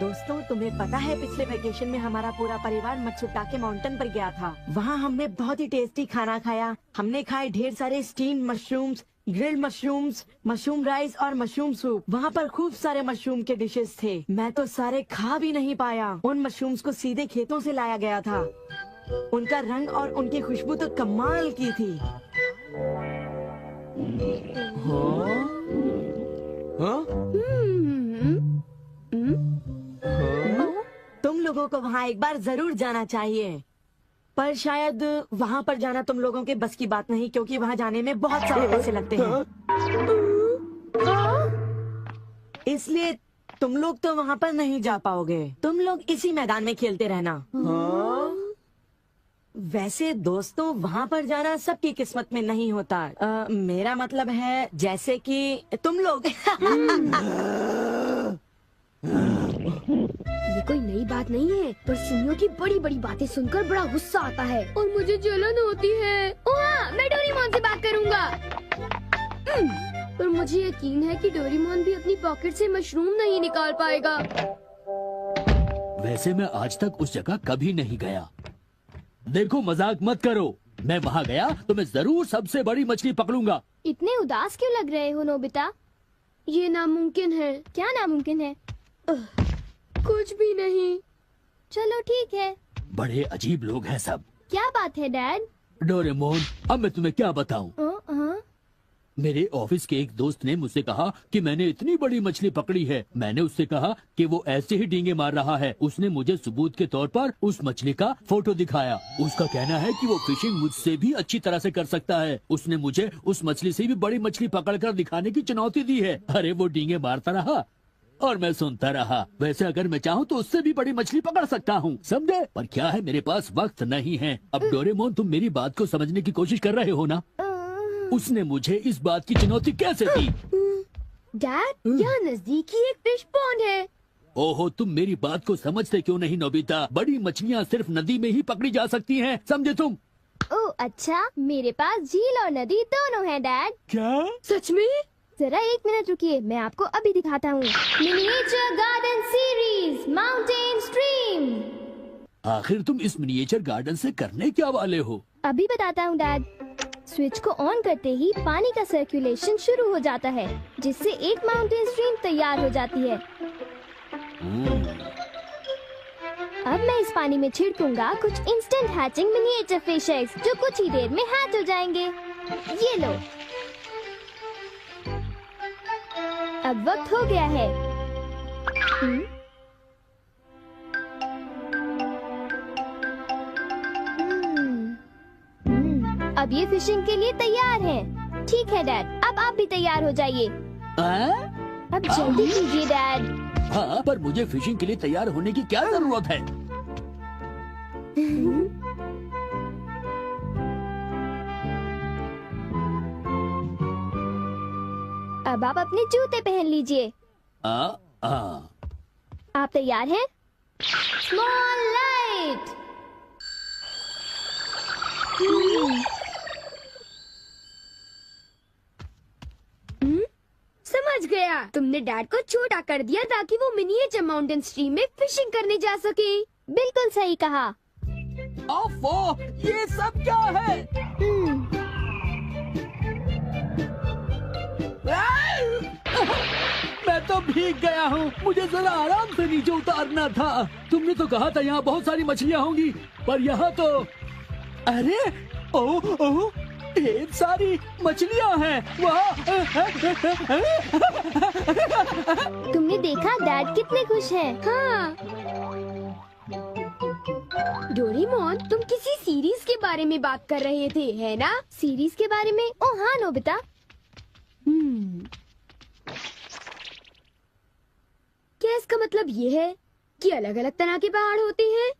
दोस्तों, तुम्हें पता है पिछले वेकेशन में हमारा पूरा परिवार मत्सुटाके माउंटेन पर गया था। वहाँ हमने बहुत ही टेस्टी खाना खाया। हमने खाए ढेर सारे steam mushrooms, grilled mushrooms, mushroom rice और मशरूम सूप। वहाँ पर खूब सारे मशरूम के डिशेस थे। मैं तो सारे खा भी नहीं पाया। उन मशरूम्स को सीधे खेतों से लाया गया था। उनका रंग और उनकी खुशबू तो कमाल की थी। तुम लोगों को वहाँ एक बार जरूर जाना चाहिए, पर शायद वहाँ पर जाना तुम लोगों के बस की बात नहीं, क्योंकि वहाँ जाने में बहुत सारे पैसे लगते हैं। इसलिए तुम लोग तो वहाँ पर नहीं जा पाओगे। तुम लोग इसी मैदान में खेलते रहना। वैसे दोस्तों, वहाँ पर जाना सबकी किस्मत में नहीं होता। मेरा मतलब है जैसे कि तुम लोग। ये कोई नई बात नहीं है, पर सुनियो की बड़ी बड़ी बातें सुनकर बड़ा गुस्सा आता है और मुझे जलन होती है। ओह, मैं डोरेमोन से बात करूँगा। पर मुझे यकीन है कि डोरेमोन भी अपनी पॉकेट से मशरूम नहीं निकाल पाएगा। वैसे मैं आज तक उस जगह कभी नहीं गया। देखो, मजाक मत करो। मैं वहाँ गया तो मैं जरूर सबसे बड़ी मछली पकड़ूंगा। इतने उदास क्यों लग रहे हो नोबिता? ये नामुमकिन है। क्या नामुमकिन है? कुछ भी नहीं। चलो ठीक है। बड़े अजीब लोग हैं सब। क्या बात है डैड? डोरेमोन, अब मैं तुम्हें क्या बताऊं? मेरे ऑफिस के एक दोस्त ने मुझसे कहा कि मैंने इतनी बड़ी मछली पकड़ी है। मैंने उससे कहा कि वो ऐसे ही डींगे मार रहा है। उसने मुझे सबूत के तौर पर उस मछली का फोटो दिखाया। उसका कहना है कि वो फिशिंग मुझसे भी अच्छी तरह से कर सकता है। उसने मुझे उस मछली से भी बड़ी मछली पकड़कर दिखाने की चुनौती दी है। अरे वो डींगे मारता रहा और मैं सुनता रहा। वैसे अगर मैं चाहूँ तो उससे भी बड़ी मछली पकड़ सकता हूँ, समझे? पर क्या है, मेरे पास वक्त नहीं है। अब डोरेमोन, तुम मेरी बात को समझने की कोशिश कर रहे हो ना? उसने मुझे इस बात की चुनौती कैसे दी? डैड, यहाँ नजदीक ही एक फिश पॉन्ड है। ओहो, तुम मेरी बात को समझते क्यों नहीं नोबिता? बड़ी मछलियाँ सिर्फ नदी में ही पकड़ी जा सकती हैं, समझे तुम? ओह अच्छा, मेरे पास झील और नदी दोनों हैं डैड। क्या? सच में? जरा एक मिनट रुकिए, मैं आपको अभी दिखाता हूँ। Miniature garden series mountain stream. आखिर तुम इस मिनिएचर गार्डन से करने क्या वाले हो? अभी बताता हूँ डैड। स्विच को ऑन करते ही पानी का सर्कुलेशन शुरू हो जाता है, जिससे एक माउंटेन स्ट्रीम तैयार हो जाती है। अब मैं इस पानी में छिड़कूंगा कुछ instant hatching miniature fish eggs, जो कुछ ही देर में हैच हो जाएंगे। ये लो। अब वक्त हो गया है। अब ये फिशिंग के लिए तैयार हैं। ठीक है डैड, अब आप भी तैयार हो जाइए। अब जल्दी कीजिए डैड। हाँ, पर मुझे फिशिंग के लिए तैयार होने की क्या जरूरत है? अब आप अपने जूते पहन लीजिए। आप तैयार हैं? Small light. समझ गया, तुमने डैड को छोटा कर दिया ताकि वो मिनिएचर माउंटेन स्ट्रीम में फिशिंग करने जा सके। बिल्कुल सही कहा। ओफो, ये सब क्या है? मैं तो भीग गया हूँ। मुझे जरा आराम से नीचे उतारना था। तुमने तो कहा था यहाँ बहुत सारी मछलियाँ होंगी, पर यहाँ तो अरे ओह, ढेर सारी मछलियाँ हैं। तुमने देखा डैड कितने खुश हैं? हाँ। डोरेमोन, तुम किसी सीरीज के बारे में बात कर रहे थे, है ना? सीरीज के बारे में? ओह हाँ नोबिता। क्या इसका मतलब ये है कि अलग अलग तरह के पहाड़ होते हैं?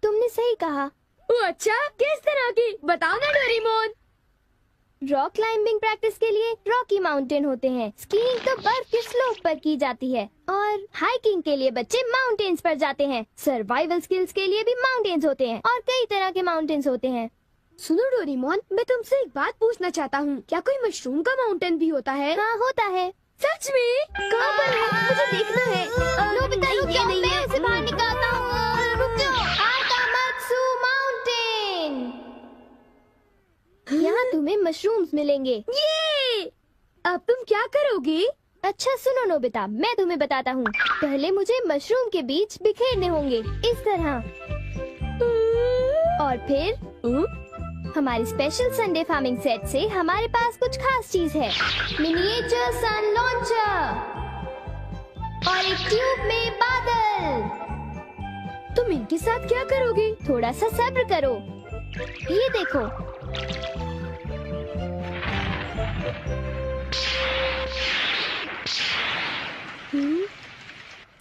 तुमने सही कहा। ओह अच्छा, किस तरह की? बताओ ना डोरेमोन। रॉक क्लाइंबिंग प्रैक्टिस के लिए रॉकी माउंटेन होते हैं। स्कीइंग तो बर्फ के स्लोप पर की जाती है, और हाइकिंग के लिए बच्चे माउंटेन्स पर जाते हैं। सर्वाइवल स्किल्स के लिए भी माउंटेन्स होते हैं, और कई तरह के माउंटेन्स होते हैं। सुनो डोरेमोन, मैं तुमसे एक बात पूछना चाहता हूँ। क्या कोई मशरूम का माउंटेन भी होता है? हाँ होता है। सच में? कहाँ पर है? मुझे देखना है। नोबिता, रुक जाओ। मशरूम्स मिलेंगे। ये अब तुम क्या करोगी? अच्छा सुनो नोबिता, मैं तुम्हें बताता हूँ। पहले मुझे मशरूम के बीज बिखेरने होंगे इस तरह, और फिर हमारी स्पेशल संडे फार्मिंग सेट से हमारे पास कुछ खास चीज है। मिनिएचर सन लॉन्चर और एक ट्यूब में बादल। तुम इनके साथ क्या करोगी? थोड़ा सा सब्र करो। ये देखो,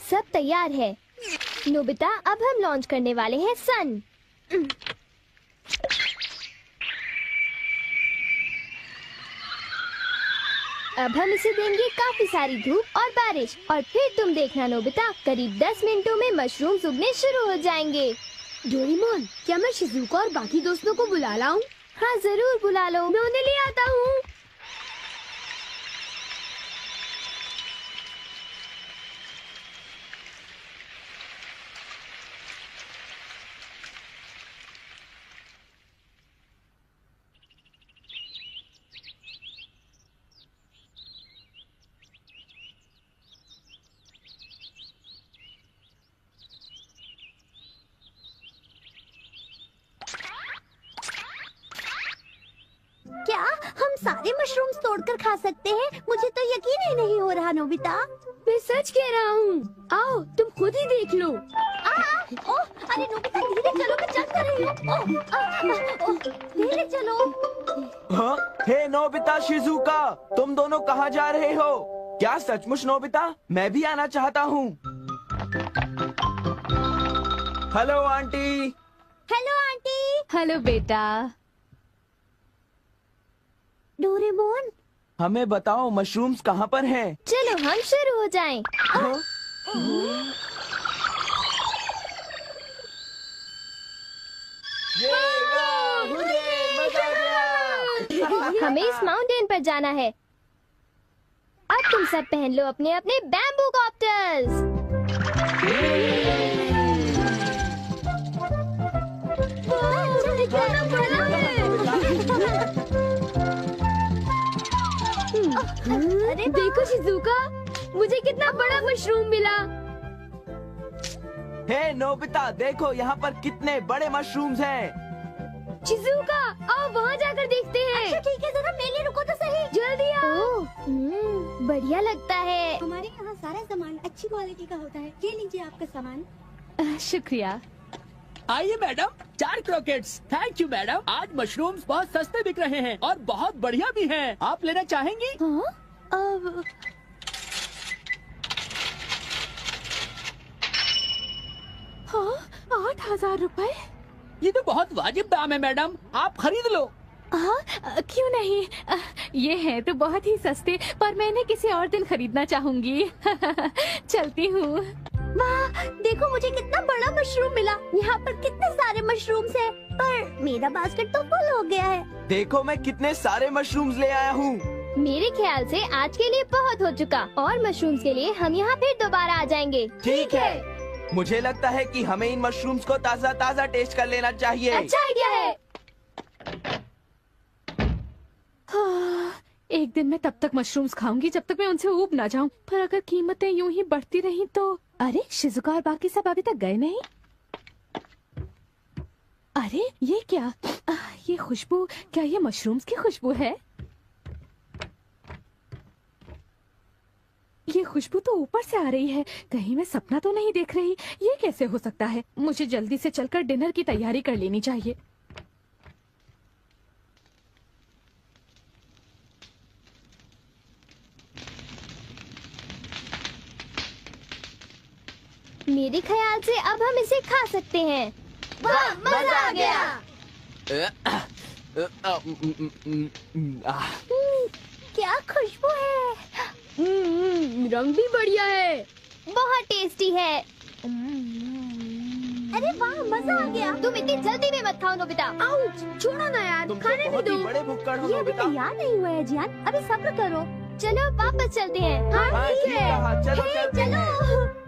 सब तैयार है। नोबिता, अब हम लॉन्च करने वाले हैं सन। अब हम इसे देंगे काफी सारी धूप और बारिश, और फिर तुम देखना नोबिता, करीब 10 मिनटों में मशरूम्स उगने शुरू हो जाएंगे। डोरेमोन, क्या मैं शिजुका और बाकी दोस्तों को बुला लाऊं? हाँ जरूर बुला लो, मैं उन्हें ले आता हूँ। क्या हम सारे मशरूम्स तोड़कर खा सकते हैं? मुझे तो यकीन ही नहीं हो रहा नोबिता। मैं सच कह रहा हूँ। आओ तुम खुद ही देख लो। ओह, अरे नोबिता धीरे चलो, मैं चल कर रही हूँ। धीरे चलो। हाँ? हे नोबिता, शिजुका, तुम दोनों कहाँ जा रहे हो? क्या सचमुच नोबिता? मैं भी आना चाहता हूँ। Hello aunty. Hello aunty. Hello बेटा। डोरेमोन, हमें बताओ मशरूम्स कहाँ पर हैं? चलो हम शुरू हो जाएं। हाँ? ये वाह, हुर्रे, मजा आ गया। हमें इस माउंटेन पर जाना है। अब तुम सब पहन लो अपने अपने बैम्बू कॉप्टर्स। अरे देखो शिजुका, मुझे कितना बड़ा मशरूम मिला। हे नोबिता, देखो यहाँ पर कितने बड़े मशरूम्स हैं। शिजुका, आओ वहाँ जाकर देखते हैं। अच्छा ठीक है, जरा मेले रुको तो सही। जल्दी आओ। बढ़िया लगता है। हमारे यहाँ सारा सामान अच्छी क्वालिटी का होता है। ये लीजिए आपका सामान। शुक्रिया। आइए madam, 4 croquettes. Thank you madam. आज मशरूम्स बहुत सस्ते बिक रहे हैं और बहुत बढ़िया भी हैं। आप लेना चाहेंगी? हाँ? अब 8,000 रुपए? ये तो बहुत वाजिब दाम है मैडम, आप खरीद लो। क्यों नहीं, ये है तो बहुत ही सस्ते, पर मैं इन्हें किसी और दिन खरीदना चाहूंगी। चलती हूँ। वाह, देखो मुझे कितना बड़ा मशरूम मिला। यहाँ पर कितने सारे मशरूम्स हैं, पर मेरा बास्केट तो फुल हो गया है। देखो मैं कितने सारे मशरूम्स ले आया हूँ। मेरे ख्याल से आज के लिए बहुत हो चुका, और मशरूम्स के लिए हम यहाँ फिर दोबारा आ जाएंगे। ठीक है। मुझे लगता है कि हमें इन मशरूम्स को ताज़ा ताज़ा टेस्ट कर लेना चाहिए। अच्छा आइडिया है। एक दिन मैं तब तक मशरूम्स खाऊंगी जब तक मैं उनसे ऊब ना जाऊं, पर अगर कीमतें यूं ही बढ़ती रही तो। अरे शिजुका और बाकी सब अभी तक गए नहीं। अरे ये क्या, ये खुशबू, क्या ये मशरूम्स की खुशबू है? ये खुशबू तो ऊपर से आ रही है, कहीं मैं सपना तो नहीं देख रही। ये कैसे हो सकता है? मुझे जल्दी से चलकर डिनर की तैयारी कर लेनी चाहिए। मेरे ख्याल से अब हम इसे खा सकते हैं। वाह, मजा आ गया। क्या खुशबू है। रंग भी बढ़िया है, बहुत टेस्टी है। अरे वाह, मजा आ गया। तुम इतनी जल्दी में मत खाओ नोबिता। आउच, छोड़ो ना यार, तुम खाने भी बहुत दो। ही बड़े भुक्कड़ हो ये अभी नोबिता। तैयार नहीं हुआ है जियान, अभी सब्र करो। चलो वापस चलते हैं। हाँ, ठीक है। चलो हे, चलते हैं।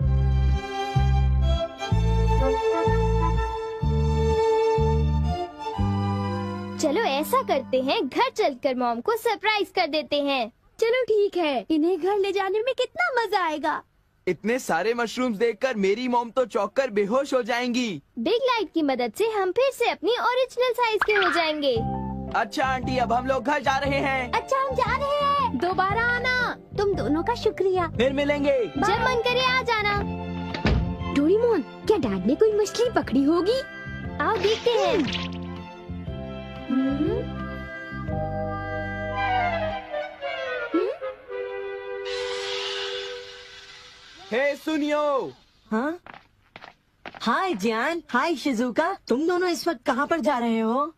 चलो ऐसा करते हैं, घर चलकर मॉम को सरप्राइज कर देते हैं। चलो ठीक है, इन्हें घर ले जाने में कितना मजा आएगा। इतने सारे मशरूम्स देखकर मेरी मॉम तो चौंक कर बेहोश हो जाएंगी। बिग लाइट की मदद से हम फिर से अपनी ओरिजिनल साइज के हो जाएंगे। अच्छा आंटी, अब हम लोग घर जा रहे हैं। अच्छा हम जा रहे हैं। दोबारा आना। तुम दोनों का शुक्रिया। फिर मिलेंगे। जब मन करे आ जाना। डोरेमोन, क्या डैड ने कोई मछली पकड़ी होगी? आओ देखते हैं। हे सुनियो। हाँ, हाय जियान, हाय शिजुका, तुम दोनों इस वक्त कहाँ पर जा रहे हो?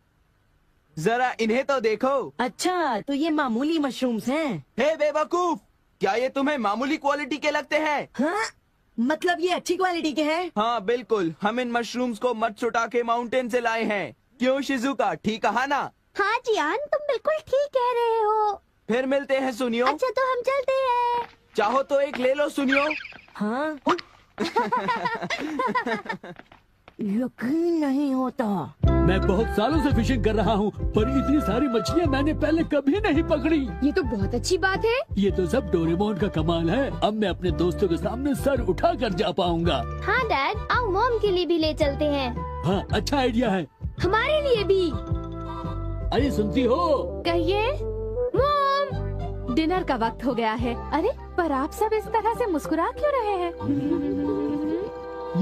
जरा इन्हें तो देखो। अच्छा, तो ये मामूली मशरूम्स हैं। हे बेवकूफ, क्या ये तुम्हें मामूली क्वालिटी के लगते हैं? हाँ, मतलब ये अच्छी क्वालिटी के हैं? हाँ बिल्कुल, हम इन मशरूम्स को मत्सुटाके माउंटेन से लाए हैं। क्यों शिजुका, ठीक कहा ना? हाँ जियान, तुम बिल्कुल ठीक कह रहे हो। फिर मिलते हैं सुनियो। अच्छा तो हम चलते हैं। चाहो तो एक ले लो सुनियो। हाँ। यकीन नहीं होता। मैं बहुत सालों से फिशिंग कर रहा हूँ, पर इतनी सारी मछलियाँ मैंने पहले कभी नहीं पकड़ी। ये तो बहुत अच्छी बात है। ये तो सब डोरेमोन का कमाल है। अब मैं अपने दोस्तों के सामने सर उठा कर जा पाऊंगा। हाँ डैड, आओ मॉम के लिए भी ले चलते हैं। हाँ, अच्छा आइडिया है। हमारे लिए भी। अरे सुनती हो? कहिए। मॉम, डिनर का वक्त हो गया है। अरे पर आप सब इस तरह से मुस्कुरा क्यों रहे हैं?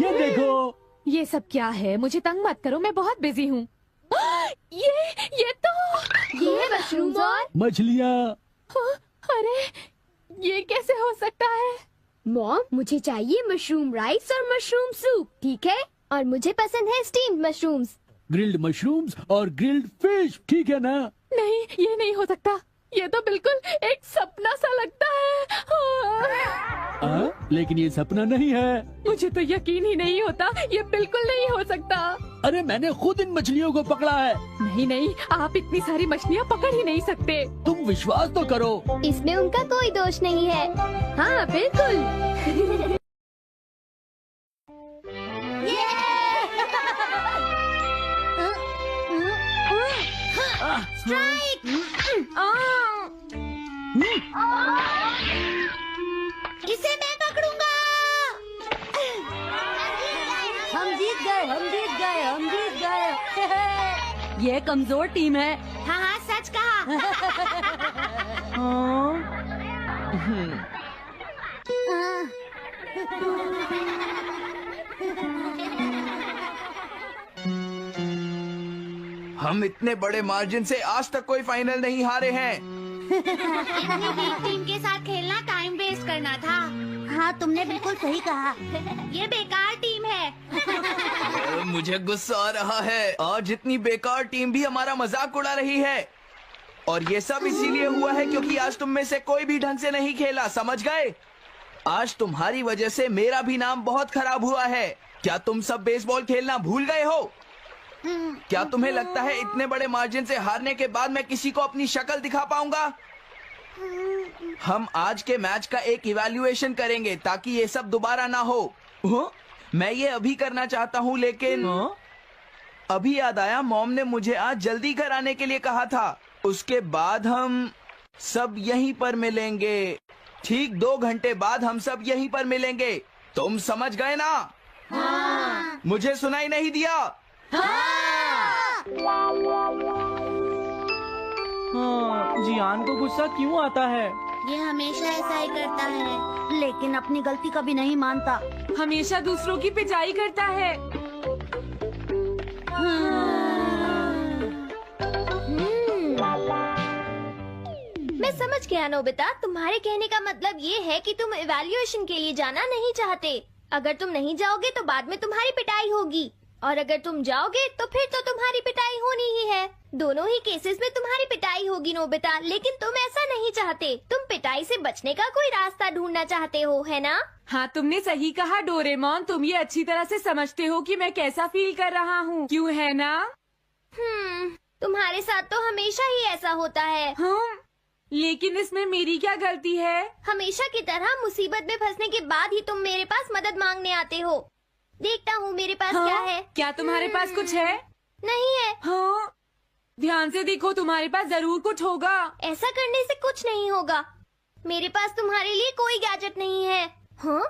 ये देखो। ये सब क्या है? मुझे तंग मत करो, मैं बहुत बिजी हूँ। ये तो ये मशरूम और मछलियाँ। अरे ये कैसे हो सकता है? मॉम, मुझे चाहिए मशरूम राइस और मशरूम सूप, ठीक है? और मुझे पसंद है स्टीम्ड मशरूम्स। ग्रिल्ड मशरूम्स और ग्रिल्ड फिश, ठीक है ना? नहीं, ये नहीं हो सकता। ये तो बिल्कुल एक सपना सा लगता है। लेकिन ये सपना नहीं है। मुझे तो यकीन ही नहीं होता, ये बिल्कुल नहीं हो सकता। अरे मैंने खुद इन मछलियों को पकड़ा है। नहीं नहीं, आप इतनी सारी मछलियाँ पकड़ ही नहीं सकते। तुम विश्वास तो करो। इसमें उनका कोई दोष नहीं है। हाँ बिल्कुल। इसे मैं पकड़ूंगा। हम जीत गए, हम जीत गए, हम जीत गए। ये कमजोर टीम है। हाँ हाँ सच कहा। हम इतने बड़े मार्जिन से आज तक कोई फाइनल नहीं हारे हैं। इतनी वीक टीम के साथ खेलना टाइम वेस्ट करना था। हाँ तुमने बिल्कुल सही कहा। ये बेकार टीम है। मुझे गुस्सा आ रहा है। आज इतनी बेकार टीम भी हमारा मजाक उड़ा रही है। और ये सब इसीलिए हुआ है क्योंकि आज तुम में से कोई भी ढंग से नहीं खेला, समझ गए? आज तुम्हारी वजह से मेरा भी नाम बहुत खराब हुआ है। क्या तुम सब बेसबॉल खेलना भूल गए हो? क्या तुम्हें लगता है इतने बड़े मार्जिन से हारने के बाद मैं किसी को अपनी शक्ल दिखा पाऊंगा? हम आज के मैच का एक इवैल्यूएशन करेंगे ताकि ये सब दोबारा ना हो। मैं ये अभी करना चाहता हूँ, लेकिन अभी याद आया मॉम ने मुझे आज जल्दी घर आने के लिए कहा था। उसके बाद हम सब यहीं पर मिलेंगे। ठीक 2 घंटे बाद हम सब यहीं पर मिलेंगे। तुम समझ गए ना? हाँ। मुझे सुनाई नहीं दिया? हाँ, जियान को गुस्सा क्यों आता है? ये हमेशा ऐसा ही करता है, लेकिन अपनी गलती कभी नहीं मानता। हमेशा दूसरों की पिटाई करता है। मैं समझ गया नोबिता, तुम्हारे कहने का मतलब ये है कि तुम इवैल्यूएशन के लिए जाना नहीं चाहते। अगर तुम नहीं जाओगे तो बाद में तुम्हारी पिटाई होगी, और अगर तुम जाओगे तो फिर तो तुम्हारी पिटाई होनी ही है। दोनों ही केसेस में तुम्हारी पिटाई होगी नोबिता, लेकिन तुम ऐसा नहीं चाहते। तुम पिटाई से बचने का कोई रास्ता ढूंढना चाहते हो, है ना? हाँ, तुमने सही कहा डोरेमोन। तुम ये अच्छी तरह से समझते हो कि मैं कैसा फील कर रहा हूँ, क्यों है ना? तुम्हारे साथ तो हमेशा ही ऐसा होता है। हाँ, लेकिन इसमें मेरी क्या गलती है? हमेशा की तरह मुसीबत में फंसने के बाद ही तुम मेरे पास मदद मांगने आते हो। देखता हूँ मेरे पास क्या है। क्या तुम्हारे पास कुछ है? नहीं है। हाँ, ध्यान से देखो, तुम्हारे पास जरूर कुछ होगा। ऐसा करने से कुछ नहीं होगा। मेरे पास तुम्हारे लिए कोई गैजेट नहीं है। हाँ,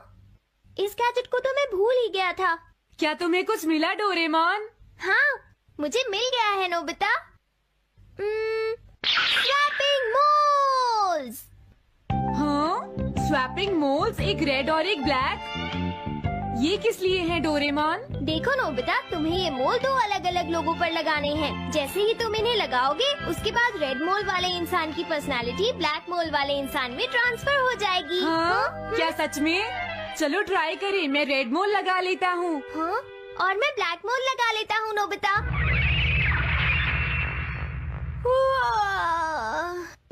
इस गैजेट को तो मैं भूल ही गया था। क्या तुम्हें कुछ मिला डोरेमोन? हाँ, मुझे मिल गया है नोबिता। Swapping moles. हाँ, स्वैपिंग मोल्स, एक रेड और एक ब्लैक। ये किस लिए है डोरेमोन? देखो नोबिता, तुम्हें ये मोल 2 अलग अलग लोगों पर लगाने हैं। जैसे ही तुम इन्हें लगाओगे, उसके बाद रेड मोल वाले इंसान की पर्सनालिटी ब्लैक मोल वाले इंसान में ट्रांसफर हो जाएगी। हाँ? क्या सच में? चलो ट्राई करें। मैं रेड मोल लगा लेता हूँ। हाँ? और मैं ब्लैक मोल लगा लेता हूँ नोबिता।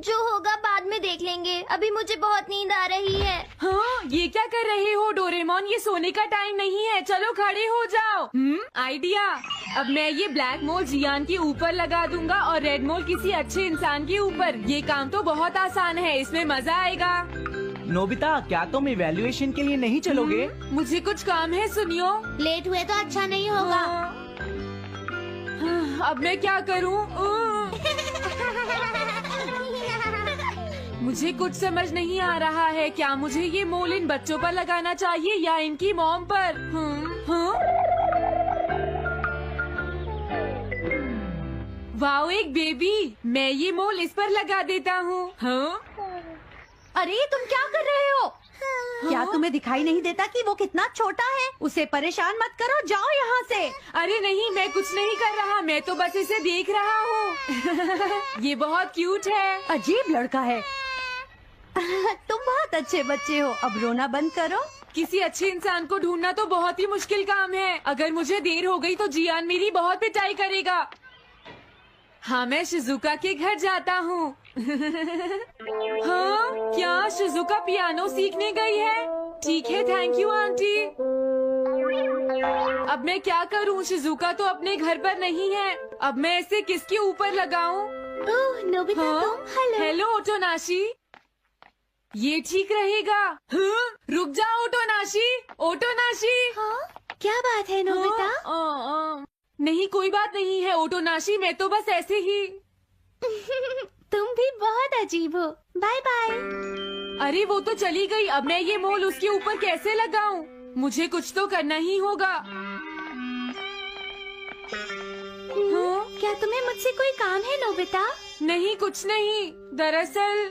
जो होगा बाद में देख लेंगे। अभी मुझे बहुत नींद आ रही है। हाँ, ये क्या कर रहे हो डोरेमोन? ये सोने का टाइम नहीं है। चलो खड़े हो जाओ। आइडिया। अब मैं ये ब्लैक मोल जियान के ऊपर लगा दूंगा और रेड मोल किसी अच्छे इंसान के ऊपर। ये काम तो बहुत आसान है, इसमें मजा आएगा। नोबिता, क्या तुम इवैल्यूएशन के लिए नहीं चलोगे? मुझे कुछ काम है, सुनियो। लेट हुए तो अच्छा नहीं होगा। अब मैं क्या करूँ? मुझे कुछ समझ नहीं आ रहा है। क्या मुझे ये मोल इन बच्चों पर लगाना चाहिए या इनकी मॉम पर? हाँ? वाओ, एक बेबी। मैं ये मोल इस पर लगा देता हूँ। हाँ? अरे तुम क्या कर रहे हो? क्या तुम्हें दिखाई नहीं देता कि वो कितना छोटा है? उसे परेशान मत करो, जाओ यहाँ से। अरे नहीं, मैं कुछ नहीं कर रहा। मैं तो बस इसे देख रहा हूँ। ये बहुत क्यूट है। अजीब लड़का है। तुम बहुत अच्छे बच्चे हो, अब रोना बंद करो। किसी अच्छे इंसान को ढूंढना तो बहुत ही मुश्किल काम है। अगर मुझे देर हो गई तो जियान मेरी बहुत पिटाई करेगा। हाँ, मैं शिजुका के घर जाता हूँ। हाँ, क्या शिजुका पियानो सीखने गई है? ठीक है, थैंक यू आंटी। अब मैं क्या करूँ? शिजुका तो अपने घर पर नहीं है। अब मैं इसे किसके ऊपर लगाऊं? ओह नोबिता, हाँ? तुम। हेलो ओटोनाशी। ये ठीक रहेगा। हाँ? रुक जाओ ओटोनाशी। ओटोनाशी। हाँ? क्या बात है नोबिता? नहीं, कोई बात नहीं है ओटोनाशी, मैं तो बस ऐसे ही। तुम भी बहुत अजीब हो। Bye bye. अरे वो तो चली गई। अब मैं ये मोल उसके ऊपर कैसे लगाऊं? मुझे कुछ तो करना ही होगा। हाँ? क्या तुम्हें मुझसे कोई काम है नोबिता? नहीं, कुछ नहीं। दरअसल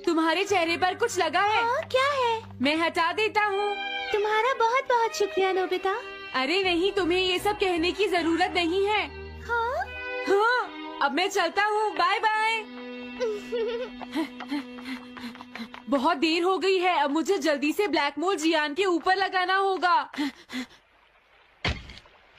तुम्हारे चेहरे पर कुछ लगा है। हाँ, क्या है? मैं हटा देता हूँ। तुम्हारा बहुत बहुत शुक्रिया नोबिता। अरे नहीं, तुम्हें ये सब कहने की जरूरत नहीं है। हाँ? हाँ, अब मैं चलता हूँ। Bye bye. बहुत देर हो गई है। अब मुझे जल्दी से ब्लैक मोल जियान के ऊपर लगाना होगा।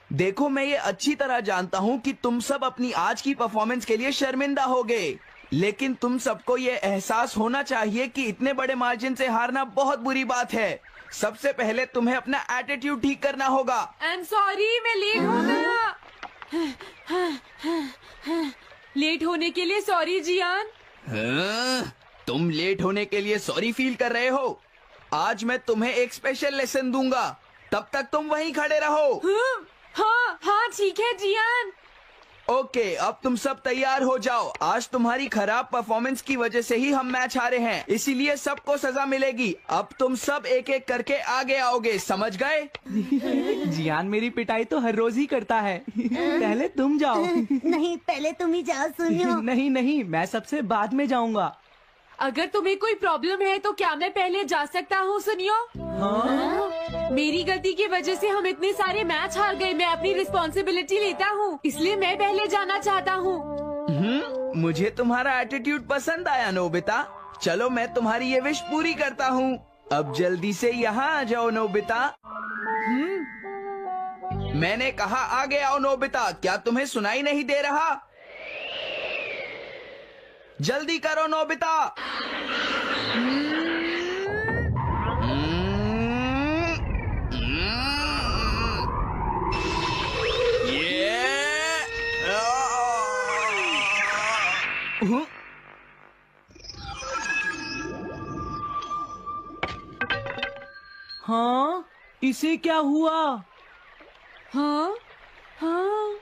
देखो, मैं ये अच्छी तरह जानता हूँ कि तुम सब अपनी आज की परफॉर्मेंस के लिए शर्मिंदा होगे, लेकिन तुम सबको ये एहसास होना चाहिए कि इतने बड़े मार्जिन से हारना बहुत बुरी बात है। सबसे पहले तुम्हें अपना एटीट्यूड ठीक करना होगा। आई एम सॉरी, मैं लेट हो गया। लेट होने के लिए सॉरी जियान। हाँ, तुम लेट होने के लिए सॉरी फील कर रहे हो? आज मैं तुम्हें एक स्पेशल लेसन दूंगा, तब तक तुम वहीं खड़े रहो। हाँ हाँ, ठीक है जियान। ओके, अब तुम सब तैयार हो जाओ। आज तुम्हारी खराब परफॉर्मेंस की वजह से ही हम मैच हारे हैं, इसीलिए सबको सजा मिलेगी। अब तुम सब एक एक करके आगे आओगे, समझ गए? जियान मेरी पिटाई तो हर रोज ही करता है। पहले तुम जाओ। नहीं, पहले तुम ही जाओ सुनियो। नहीं नहीं, मैं सबसे बाद में जाऊंगा। अगर तुम्हें कोई प्रॉब्लम है तो क्या मैं पहले जा सकता हूँ? सुनियो, मेरी गलती की वजह से हम इतने सारे मैच हार गए। मैं अपनी रिस्पॉन्सिबिलिटी लेता हूँ, इसलिए मैं पहले जाना चाहता हूँ। मुझे तुम्हारा एटीट्यूड पसंद आया नोबिता। चलो, मैं तुम्हारी ये विश पूरी करता हूँ। अब जल्दी से यहाँ आ जाओ नोबिता। मैंने कहा आगे आओ नोबिता, क्या तुम्हें सुनाई नहीं दे रहा? जल्दी करो नोबिता। हाँ, इसे क्या हुआ? हाँ हाँ,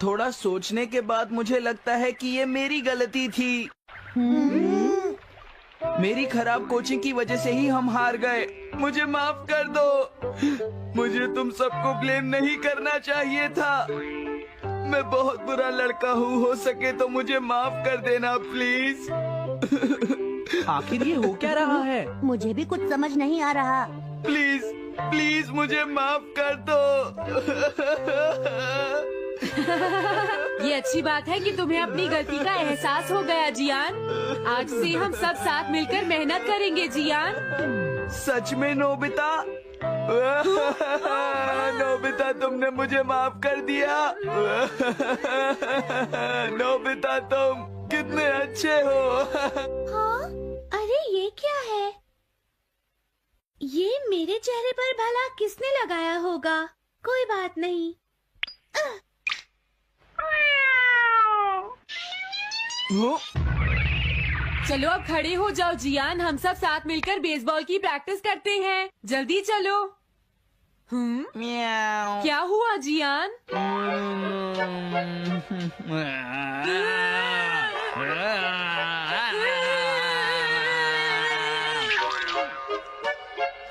थोड़ा सोचने के बाद मुझे लगता है कि ये मेरी गलती थी। मेरी खराब कोचिंग की वजह से ही हम हार गए। मुझे माफ कर दो। मुझे तुम सबको ब्लेम नहीं करना चाहिए था। मैं बहुत बुरा लड़का हूँ, हो सके तो मुझे माफ कर देना प्लीज। आखिर ये हो क्या रहा है? मुझे भी कुछ समझ नहीं आ रहा। प्लीज प्लीज मुझे माफ कर दो। ये अच्छी बात है कि तुम्हें अपनी गलती का एहसास हो गया जियान। आज से हम सब साथ मिलकर मेहनत करेंगे जियान। सच में नोबिता? नोबिता तुमने मुझे माफ कर दिया। नोबिता तुम कितने अच्छे हो। हाँ? अरे ये क्या है? ये मेरे चेहरे पर भला किसने लगाया होगा? कोई बात नहीं। चलो अब खड़े हो जाओ जियान, हम सब साथ मिलकर बेसबॉल की प्रैक्टिस करते हैं। जल्दी चलो। म्याऊ। क्या हुआ जियान?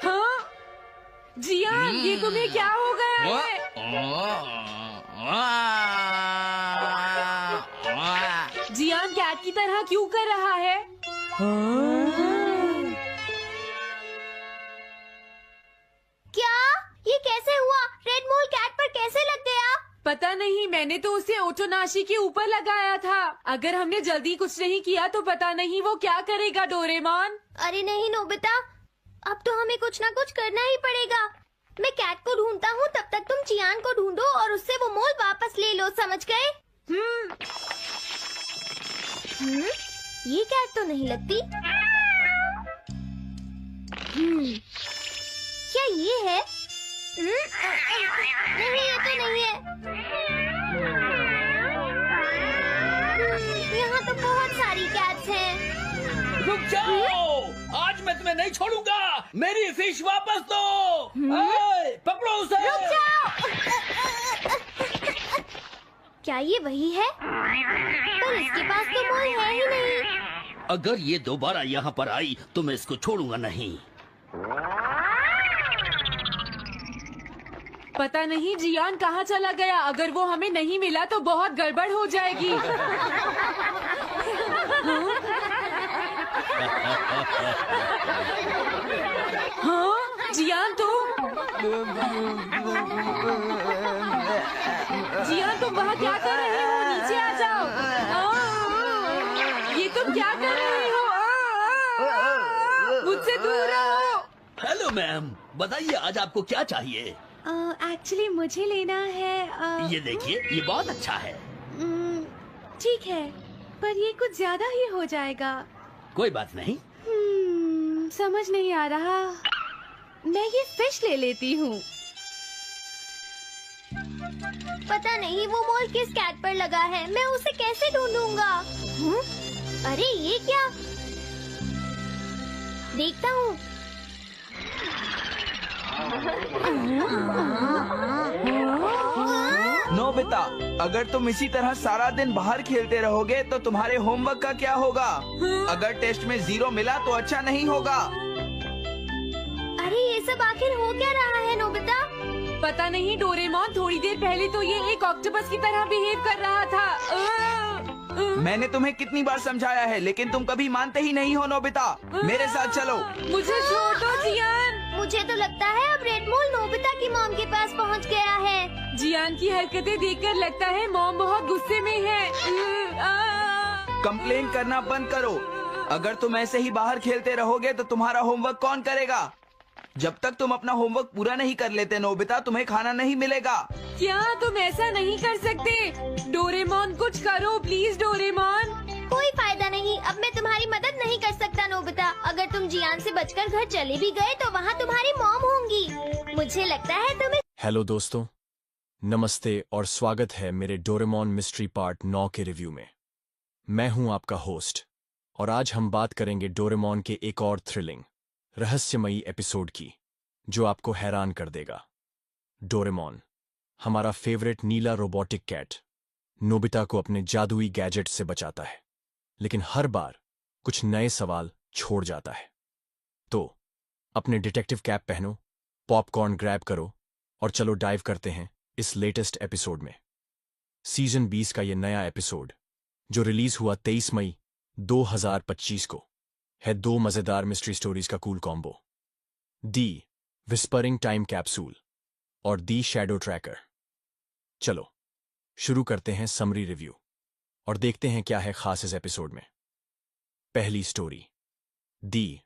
हाँ जियान, ये तुम्हें क्या हो गया है? जियान कैट की तरह क्यों कर रहा है? क्या? ये कैसे हुआ? रेड मोल कैट पर कैसे लग गया? पता नहीं, मैंने तो उसे ओटोनाशी के ऊपर लगाया था। अगर हमने जल्दी कुछ नहीं किया तो पता नहीं वो क्या करेगा डोरेमोन। अरे नहीं नोबिता, अब तो हमें कुछ ना कुछ करना ही पड़ेगा। मैं कैट को ढूंढता हूँ, तब तक तुम चियान को ढूंढो और उससे वो मोल वापस ले लो, समझ गए? ये कैट तो नहीं लगती। क्या ये है? नहीं, ये तो नहीं है। यहाँ तो बहुत सारी कैट्स हैं। रुक जाओ, आज मैं तुम्हें नहीं छोड़ूंगा। मेरी फिश वापस दो। पकड़ो उसे। रुक जाओ। क्या ये वही है? पर इसके पास तो मोल है ही नहीं। अगर ये दोबारा यहाँ पर आई तो मैं इसको छोड़ूंगा नहीं। पता नहीं जियान कहाँ चला गया। अगर वो हमें नहीं मिला तो बहुत गड़बड़ हो जाएगी। हाँ जियान तुम वहाँ क्या कर रहे हो? नीचे आ जाओ। ये तुम क्या कर रहे हो? मुझसे दूर रहो। हेलो मैम, बताइए आज आपको क्या चाहिए? एक्चुअली मुझे लेना है ये देखिए, ये बहुत अच्छा है। ठीक है, पर ये कुछ ज्यादा ही हो जाएगा। कोई बात नहीं। समझ नहीं आ रहा। मैं ये फिश ले लेती हूँ। पता नहीं वो मोल किस कैट पर लगा है। मैं उसे कैसे ढूंढूंगा? अरे ये क्या? देखता हूँ। नोबिता, अगर तुम इसी तरह सारा दिन बाहर खेलते रहोगे तो तुम्हारे होमवर्क का क्या होगा? अगर टेस्ट में 0 मिला तो अच्छा नहीं होगा। अरे ये सब आखिर हो क्या रहा है नोबिता? पता नहीं डोरेमोन, थोड़ी देर पहले तो ये एक ऑक्टोपस की तरह बिहेव कर रहा था। मैंने तुम्हें कितनी बार समझाया है, लेकिन तुम कभी मानते ही नहीं हो। नोबिता, मेरे साथ चलो। मुझे छोड़ दो जियान। मुझे तो लगता है अब रेड मोल नोबिता की मॉम के पास पहुंच गया है। जियान की हरकतें देखकर लगता है मॉम बहुत गुस्से में है। कंप्लेन करना बंद करो। अगर तुम ऐसे ही बाहर खेलते रहोगे तो तुम्हारा होमवर्क कौन करेगा? जब तक तुम अपना होमवर्क पूरा नहीं कर लेते नोबिता, तुम्हें खाना नहीं मिलेगा। क्या तुम ऐसा नहीं कर सकते? डोरेमोन कुछ करो प्लीज डोरेमोन। कोई फायदा नहीं, अब मैं तुम्हारी मदद नहीं कर सकता नोबिता। अगर तुम जियान से बचकर घर चले भी गए तो वहाँ तुम्हारी मॉम होंगी। मुझे लगता है तुम्हें। हेलो दोस्तों, नमस्ते और स्वागत है मेरे डोरेमोन मिस्ट्री पार्ट 9 के रिव्यू में। मैं हूं आपका होस्ट और आज हम बात करेंगे डोरेमोन के एक और थ्रिलिंग, रहस्यमयी एपिसोड की, जो आपको हैरान कर देगा। डोरेमोन, हमारा फेवरेट नीला रोबोटिक कैट, नोबिता को अपने जादुई गैजेट से बचाता है, लेकिन हर बार कुछ नए सवाल छोड़ जाता है। तो अपने डिटेक्टिव कैप पहनो, पॉपकॉर्न ग्रैब करो और चलो डाइव करते हैं इस लेटेस्ट एपिसोड में। सीजन 20 का ये नया एपिसोड जो रिलीज हुआ 23 मई 2025 को है 2 मजेदार मिस्ट्री स्टोरीज का कूल कॉम्बो, दी विस्परिंग टाइम कैप्सूल और दी शैडो ट्रैकर। चलो शुरू करते हैं समरी रिव्यू और देखते हैं क्या है खास इस एपिसोड में। पहली स्टोरी, दी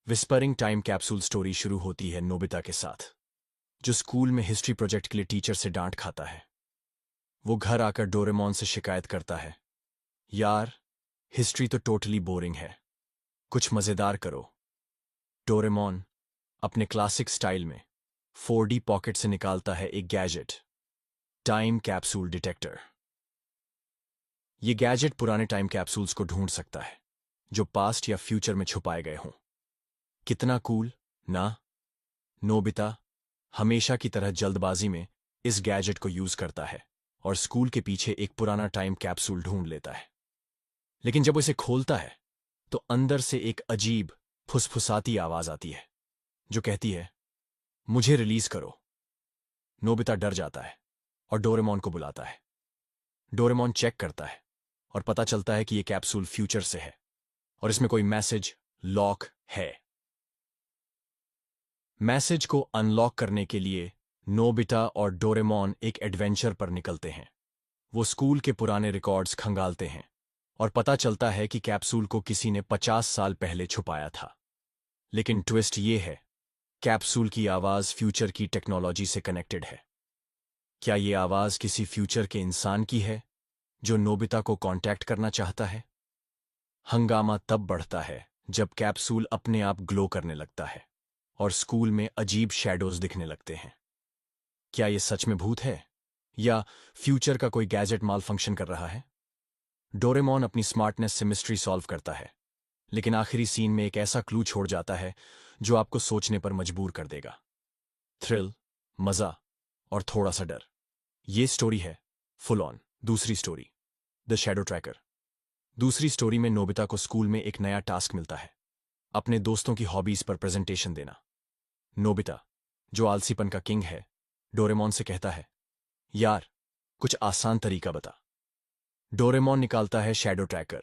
विस्परिंग टाइम कैप्सूल स्टोरी शुरू होती है नोबिता के साथ, जो स्कूल में हिस्ट्री प्रोजेक्ट के लिए टीचर से डांट खाता है। वो घर आकर डोरेमोन से शिकायत करता है, यार हिस्ट्री तो टोटली बोरिंग है, कुछ मजेदार करो। डोरेमोन अपने क्लासिक स्टाइल में 4D पॉकेट से निकालता है एक गैजेट, टाइम कैप्सूल डिटेक्टर। ये गैजेट पुराने टाइम कैप्सूल्स को ढूंढ सकता है जो पास्ट या फ्यूचर में छुपाए गए हों। कितना कूल ना? नोबिता हमेशा की तरह जल्दबाजी में इस गैजेट को यूज करता है और स्कूल के पीछे एक पुराना टाइम कैप्सूल ढूंढ लेता है। लेकिन जब वो इसे खोलता है तो अंदर से एक अजीब फुसफुसाती आवाज आती है जो कहती है, मुझे रिलीज करो। नोबिता डर जाता है और डोरेमोन को बुलाता है। डोरेमोन चेक करता है और पता चलता है कि यह कैप्सूल फ्यूचर से है और इसमें कोई मैसेज लॉक है। मैसेज को अनलॉक करने के लिए नोबिता और डोरेमोन एक एडवेंचर पर निकलते हैं। वो स्कूल के पुराने रिकॉर्ड्स खंगालते हैं और पता चलता है कि कैप्सूल को किसी ने 50 साल पहले छुपाया था। लेकिन ट्विस्ट ये है, कैप्सूल की आवाज फ्यूचर की टेक्नोलॉजी से कनेक्टेड है। क्या ये आवाज किसी फ्यूचर के इंसान की है जो नोबिता को कांटेक्ट करना चाहता है? हंगामा तब बढ़ता है जब कैप्सूल अपने आप ग्लो करने लगता है और स्कूल में अजीब शैडोज दिखने लगते हैं। क्या ये सच में भूत है या फ्यूचर का कोई गैजेट माल फंक्शन कर रहा है? डोरेमोन अपनी स्मार्टनेस से मिस्ट्री सॉल्व करता है, लेकिन आखिरी सीन में एक ऐसा क्लू छोड़ जाता है जो आपको सोचने पर मजबूर कर देगा। थ्रिल, मजा और थोड़ा सा डर, ये स्टोरी है फुल ऑन। दूसरी स्टोरी, द शैडो ट्रैकर। दूसरी स्टोरी में नोबिता को स्कूल में एक नया टास्क मिलता है, अपने दोस्तों की हॉबीज पर प्रेजेंटेशन देना। नोबिता, जो आलसीपन का किंग है, डोरेमोन से कहता है, यार कुछ आसान तरीका बता। डोरेमोन निकालता है शैडो ट्रैकर,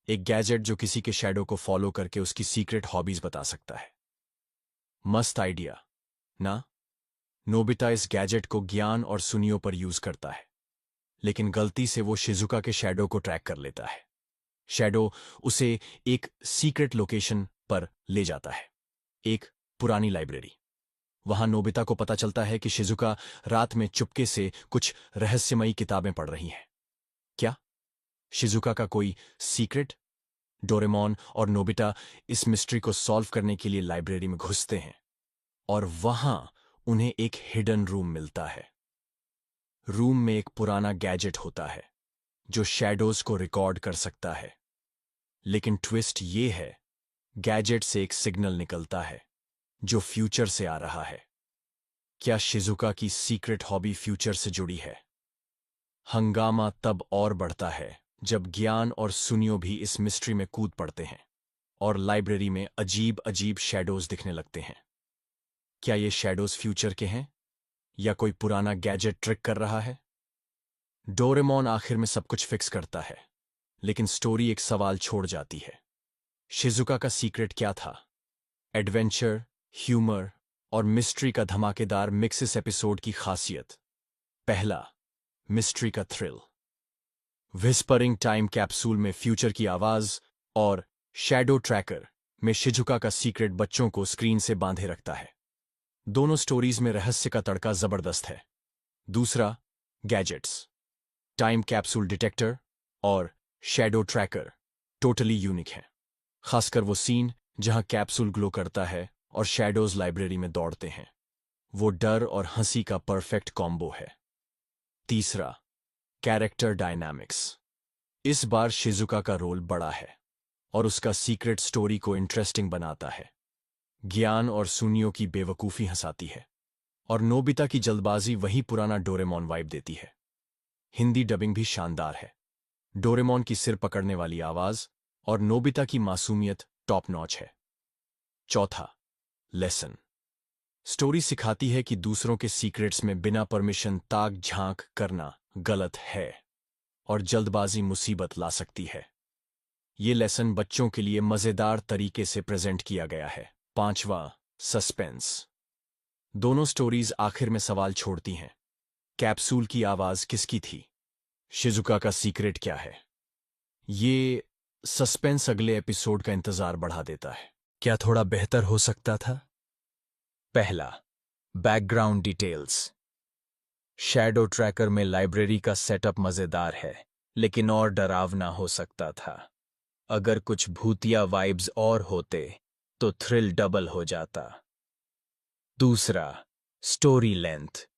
एक गैजेट जो किसी के शैडो को फॉलो करके उसकी सीक्रेट हॉबीज बता सकता है। मस्त आइडिया ना? नोबिता इस गैजेट को ज्ञान और सुनियो पर यूज करता है, लेकिन गलती से वो शिजुका के शैडो को ट्रैक कर लेता है। शैडो उसे एक सीक्रेट लोकेशन पर ले जाता है, एक पुरानी लाइब्रेरी। वहां नोबिता को पता चलता है कि शिजुका रात में चुपके से कुछ रहस्यमयी किताबें पढ़ रही हैं। क्या शिजुका का कोई सीक्रेट? डोरेमोन और नोबिता इस मिस्ट्री को सॉल्व करने के लिए लाइब्रेरी में घुसते हैं और वहां उन्हें एक हिडन रूम मिलता है। रूम में एक पुराना गैजेट होता है जो शैडोज को रिकॉर्ड कर सकता है। लेकिन ट्विस्ट ये है, गैजेट से एक सिग्नल निकलता है जो फ्यूचर से आ रहा है। क्या शिजुका की सीक्रेट हॉबी फ्यूचर से जुड़ी है? हंगामा तब और बढ़ता है जब ज्ञान और सुनियो भी इस मिस्ट्री में कूद पड़ते हैं और लाइब्रेरी में अजीब अजीब शैडोज दिखने लगते हैं। क्या ये शैडोज फ्यूचर के हैं या कोई पुराना गैजेट ट्रिक कर रहा है? डोरेमोन आखिर में सब कुछ फिक्स करता है, लेकिन स्टोरी एक सवाल छोड़ जाती है। शिजुका का सीक्रेट क्या था? एडवेंचर, ह्यूमर और मिस्ट्री का धमाकेदार मिक्स इस एपिसोड की खासियत। पहला, मिस्ट्री का थ्रिल। विस्परिंग टाइम कैप्सूल में फ्यूचर की आवाज और शैडो ट्रैकर में शिजुका का सीक्रेट बच्चों को स्क्रीन से बांधे रखता है। दोनों स्टोरीज में रहस्य का तड़का जबरदस्त है। दूसरा, गैजेट्स, टाइम कैप्सूल डिटेक्टर और शैडो ट्रैकर टोटली यूनिक है। खासकर वो सीन जहां कैप्सूल ग्लो करता है और शैडोज लाइब्रेरी में दौड़ते हैं, वो डर और हंसी का परफेक्ट कॉम्बो है। तीसरा, कैरेक्टर डायनामिक्स। इस बार शिजुका का रोल बड़ा है और उसका सीक्रेट स्टोरी को इंटरेस्टिंग बनाता है। ज्ञान और सुनियो की बेवकूफी हंसाती है और नोबिता की जल्दबाजी वही पुराना डोरेमोन वाइब देती है। हिंदी डबिंग भी शानदार है। डोरेमोन की सिर पकड़ने वाली आवाज और नोबिता की मासूमियत टॉप नॉच है। चौथा, लेसन। स्टोरी सिखाती है कि दूसरों के सीक्रेट्स में बिना परमिशन ताक झांक करना गलत है और जल्दबाजी मुसीबत ला सकती है। ये लेसन बच्चों के लिए मजेदार तरीके से प्रेजेंट किया गया है। पांचवा, सस्पेंस। दोनों स्टोरीज आखिर में सवाल छोड़ती हैं। कैप्सूल की आवाज किसकी थी? शिजुका का सीक्रेट क्या है? ये सस्पेंस अगले एपिसोड का इंतजार बढ़ा देता है। क्या थोड़ा बेहतर हो सकता था? पहला, बैकग्राउंड डिटेल्स। शैडो ट्रैकर में लाइब्रेरी का सेटअप मजेदार है, लेकिन और डरावना हो सकता था। अगर कुछ भूतिया वाइब्स और होते तो थ्रिल डबल हो जाता। दूसरा, story length.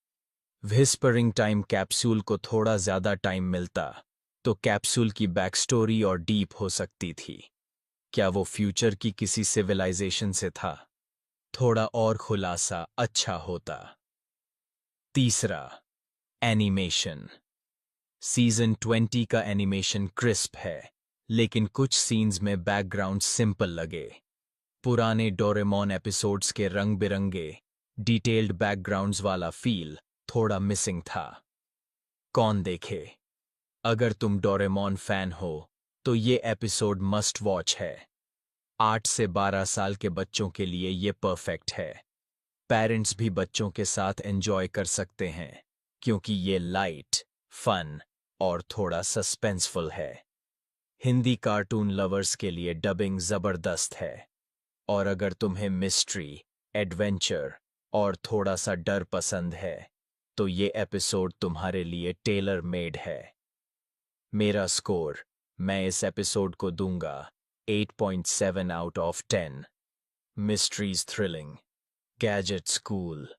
Whispering time capsule को थोड़ा ज्यादा टाइम मिलता तो कैप्सूल की बैक स्टोरी और डीप हो सकती थी। क्या वो फ्यूचर की किसी सिविलाइजेशन से था? थोड़ा और खुलासा अच्छा होता। तीसरा, एनिमेशन। सीजन 20 का एनिमेशन क्रिस्प है, लेकिन कुछ सीन्स में बैकग्राउंड सिंपल लगे। पुराने डोरेमोन एपिसोड्स के रंग बिरंगे डिटेल्ड बैकग्राउंड्स वाला फील थोड़ा मिसिंग था। कौन देखे? अगर तुम डोरेमोन फैन हो तो ये एपिसोड मस्ट वॉच है। 8 से 12 साल के बच्चों के लिए ये परफेक्ट है। पेरेंट्स भी बच्चों के साथ एंजॉय कर सकते हैं क्योंकि ये लाइट, फन और थोड़ा सस्पेंसफुल है। हिंदी कार्टून लवर्स के लिए डबिंग जबरदस्त है और अगर तुम्हें मिस्ट्री, एडवेंचर और थोड़ा सा डर पसंद है तो ये एपिसोड तुम्हारे लिए टेलर मेड है। मेरा स्कोर, मैं इस एपिसोड को दूंगा 8.7 out of 10। Mysteries thrilling, gadgets cool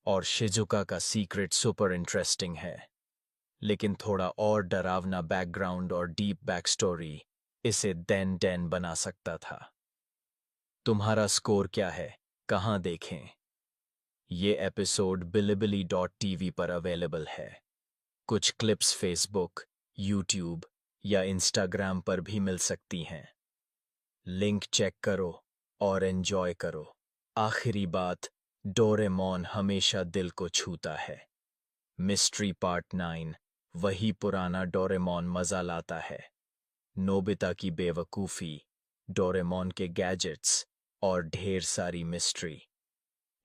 और शिजुका का सीक्रेट सुपर इंटरेस्टिंग है, लेकिन थोड़ा और डरावना बैकग्राउंड और डीप बैक स्टोरी इसे देन डेन बना सकता था। तुम्हारा स्कोर क्या है? कहाँ देखें? ये एपिसोड bilibili.tv पर अवेलेबल है। कुछ क्लिप्स फेसबुक, यूट्यूब या इंस्टाग्राम पर भी मिल सकती हैं। लिंक चेक करो और एंजॉय करो। आखिरी बात, डोरेमोन हमेशा दिल को छूता है। मिस्ट्री पार्ट 9 वही पुराना डोरेमोन मजा लाता है। नोबिता की बेवकूफी, डोरेमोन के गैजेट्स और ढेर सारी मिस्ट्री।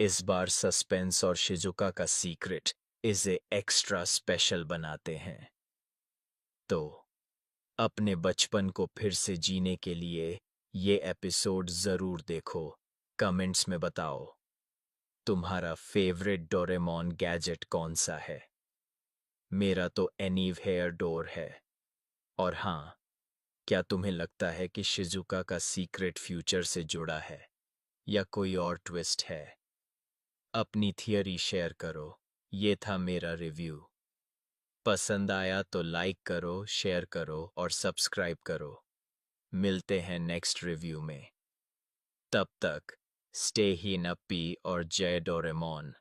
इस बार सस्पेंस और शिजुका का सीक्रेट इसे एक्स्ट्रा स्पेशल बनाते हैं। तो अपने बचपन को फिर से जीने के लिए ये एपिसोड जरूर देखो। कमेंट्स में बताओ तुम्हारा फेवरेट डोरेमोन गैजेट कौन सा है। मेरा तो एनीव हेयर डोर है। और हाँ, क्या तुम्हें लगता है कि शिजुका का सीक्रेट फ्यूचर से जुड़ा है या कोई और ट्विस्ट है? अपनी थियरी शेयर करो। ये था मेरा रिव्यू। पसंद आया तो लाइक करो, शेयर करो और सब्सक्राइब करो। मिलते हैं नेक्स्ट रिव्यू में। तब तक स्टे ही नप्पी और जय डोरेमोन।